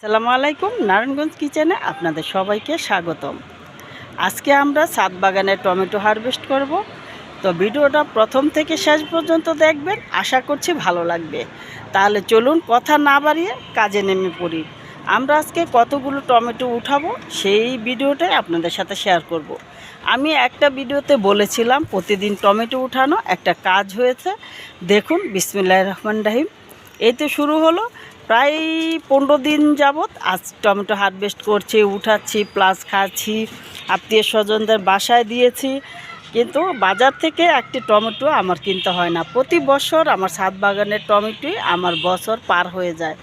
আসসালামু আলাইকুম। নারায়ণগঞ্জ কিচেনে আপনাদের সবাইকে স্বাগতম। আজকে আমরা ছাদ বাগানে টমেটো হারভেস্ট করব। তো ভিডিওটা প্রথম থেকে শেষ পর্যন্ত দেখবেন, আশা করছি ভালো লাগবে। তাহলে চলুন কথা না বাড়িয়ে কাজে নেমে পড়ি। আমরা আজকে কতগুলো টমেটো উঠাবো সেই ভিডিওটাই আপনাদের সাথে শেয়ার করব। আমি একটা ভিডিওতে বলেছিলাম প্রতিদিন টমেটো উঠানো একটা কাজ হয়েছে। দেখুন, বিসমিল্লাহির রহমানির রহিম, এই তো শুরু হলো। প্রায় 15 দিন যাবৎ আজ টমেটো হারভেস্ট করছি, উঠাচ্ছি, প্লাস খাচ্ছি, আত্মীয় স্বজনদের বাসায় দিয়েছি। কিন্তু বাজার থেকে একটি টমেটো আমার কিনতে হয় না। প্রতি বছর আমার ছাদ বাগানের টমেটোই আমার বছর পার হয়ে যায়,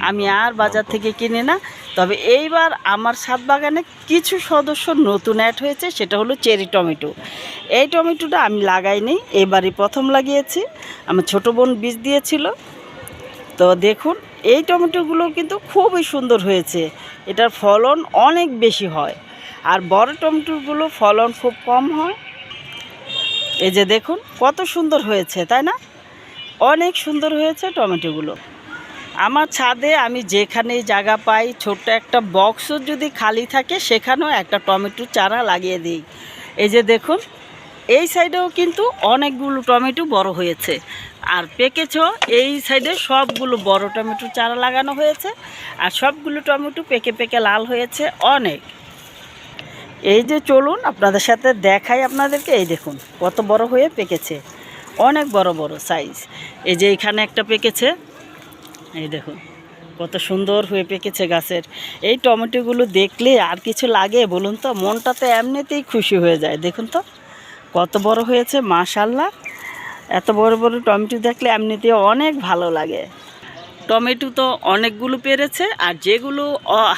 আমি আর বাজার থেকে কিনি না। তবে এইবার আমার ছাদ বাগানে কিছু সদস্য নতুন অ্যাড হয়েছে, সেটা হলো চেরি টমেটো। এই টমেটোটা আমি লাগাইনি, এবারই প্রথম লাগিয়েছি। আমার ছোটো বোন বীজ দিয়েছিল। তো দেখুন, এই টমেটোগুলো কিন্তু খুবই সুন্দর হয়েছে। এটার ফলন অনেক বেশি হয়, আর বড় টমেটোগুলো ফলন খুব কম হয়। এই যে দেখুন কত সুন্দর হয়েছে, তাই না? অনেক সুন্দর হয়েছে টমেটোগুলো। আমার ছাদে আমি যেখানেই জায়গা পাই, ছোট্ট একটা বক্সও যদি খালি থাকে সেখানেও একটা টমেটো চারা লাগিয়ে দিই। এই যে দেখুন, এই সাইডেও কিন্তু অনেকগুলো টমেটো বড় হয়েছে, আর পেকেছেও। এই সাইডে সবগুলো বড় টমেটো চারা লাগানো হয়েছে, আর সবগুলো টমেটো পেকে পেকে লাল হয়েছে অনেক। এই যে চলুন আপনাদের সাথে দেখাই আপনাদেরকে। এই দেখুন কত বড় হয়ে পেকেছে, অনেক বড় বড় সাইজ। এই যে এখানে একটা পেকেছে, এই দেখুন কত সুন্দর হয়ে পেকেছে গাছের। এই টমেটোগুলো দেখলে আর কিছু লাগে বলুন তো? মনটাতে এমনিতেই খুশি হয়ে যায়। দেখুন তো কত বড় হয়েছে, মাশাআল্লাহ। এত বড় বড় টমেটো দেখলে এমনিতে অনেক ভালো লাগে। টমেটো তো অনেকগুলো পেরেছে, আর যেগুলো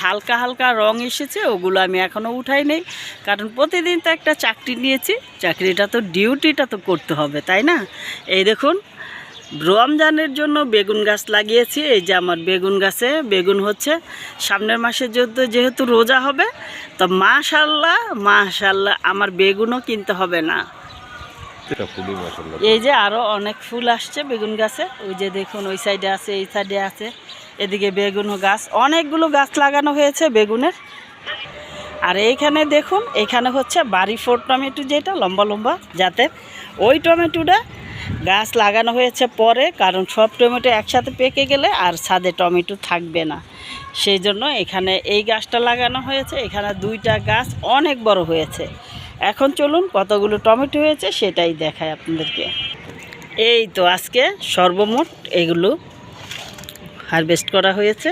হালকা হালকা রং এসেছে ওগুলো আমি এখনও উঠাই নেই, কারণ প্রতিদিন তো একটা চাকরি নিয়েছি, চাকরিটা তো ডিউটিটা তো করতে হবে, তাই না? এই দেখুন, রমজানের জন্য বেগুন গাছ লাগিয়েছি। এই যে আমার বেগুন গাছে বেগুন হচ্ছে। সামনের মাসে যেহেতু রোজা হবে, তো মাশাআল্লাহ মাশাআল্লাহ আমার বেগুনও কিনতে হবে না। এই যে আরও অনেক ফুল আসছে বেগুন গাছে। ওই যে দেখুন, ওই সাইডে আছে, এই সাইডে আছে, এদিকে বেগুন গাছ, অনেকগুলো গাছ লাগানো হয়েছে বেগুনের। আর এইখানে দেখুন, এখানে হচ্ছে বাড়ি ফোর টমেটো, যেটা লম্বা লম্বা জাতের, ওই টমেটোটা গাছ লাগানো হয়েছে পরে, কারণ সব টমেটো একসাথে পেকে গেলে আর ছাদে টমেটো থাকবে না, সেই জন্য এখানে এই গাছটা লাগানো হয়েছে। এখানে দুইটা গাছ অনেক বড় হয়েছে। এখন চলুন কতগুলো টমেটো হয়েছে সেটাই দেখায় আপনাদেরকে। এই তো আজকে সর্বমোট এগুলো হারভেস্ট করা হয়েছে।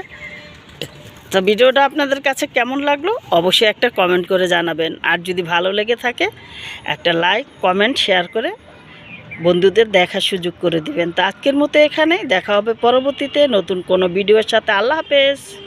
তো ভিডিওটা আপনাদের কাছে কেমন লাগলো অবশ্যই একটা কমেন্ট করে জানাবেন, আর যদি ভালো লেগে থাকে একটা লাইক কমেন্ট শেয়ার করে বন্ধুদের দেখার সুযোগ করে দিবেন। তো আজকের মতো এখানেই, দেখা হবে পরবর্তীতে নতুন কোনো ভিডিওর সাথে। আল্লাহ হাফেজ।